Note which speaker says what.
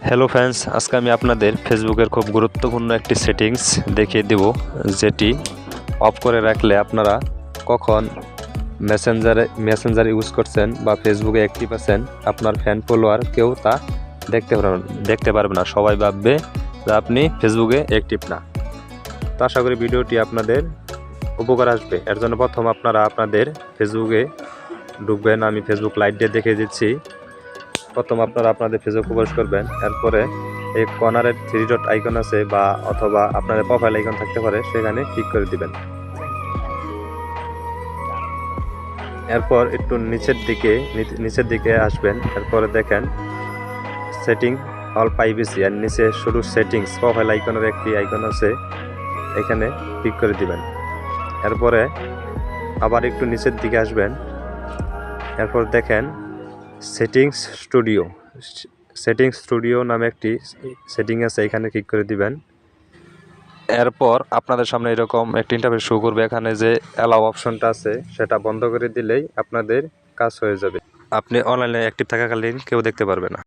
Speaker 1: Hello friends, আজকে আমি আপনাদের ফেসবুকের খুব গুরুত্বপূর্ণ একটি সেটিংস দেখিয়ে দেব, যেটি অফ করে রাখলে আপনারা কখন মেসেঞ্জার ইউজ করছেন বা ফেসবুকে অ্যাক্টিভ আছেন, আপনার ফ্যান ফলোয়ার কেউ তা দেখতে পারবে না। সবাই ভাববে যে আপনি ফেসবুকে অ্যাক্টিভ না। তো আশা করি ভিডিওটি আপনাদের উপকার আসবে। এর জন্য প্রথম আপনারা আপনাদের ফেসবুকে ঢুকবেন। আমি ফেসবুক লাইট দিয়ে দেখিয়ে দিচ্ছি। প্রথম আপনারা আপনাদের ফেসবুক প্রবেশ করবেন। এরপরে এই কর্নারের থ্রি ডট আইকন আছে বা অথবা আপনাদের প্রোফাইল আইকন থাকতে পারে, সেখানে ক্লিক করে দিবেন। এরপর একটু নিচের দিকে আসবেন। এরপরে দেখেন সেটিং অল প্রাইভেসি, আর নিচে শুধু সেটিংস প্রোফাইল আইকনের একটি আইকন আছে, এখানে ক্লিক করে দিবেন। এরপরে আবার একটু নিচের দিকে আসবেন। এরপর দেখেন সেটিংস স্টুডিও নামে একটি সেটিং আছে, এখানে ক্লিক করে দিবেন। এরপর আপনাদের সামনে এরকম একটি ইন্টারফেস শো করবে। এখানে যে অ্যালাউ অপশনটা আছে সেটা বন্ধ করে দিলেই আপনাদের কাজ হয়ে যাবে। আপনি অনলাইনে অ্যাক্টিভ থাকাকালীন কেউ দেখতে পারবে না।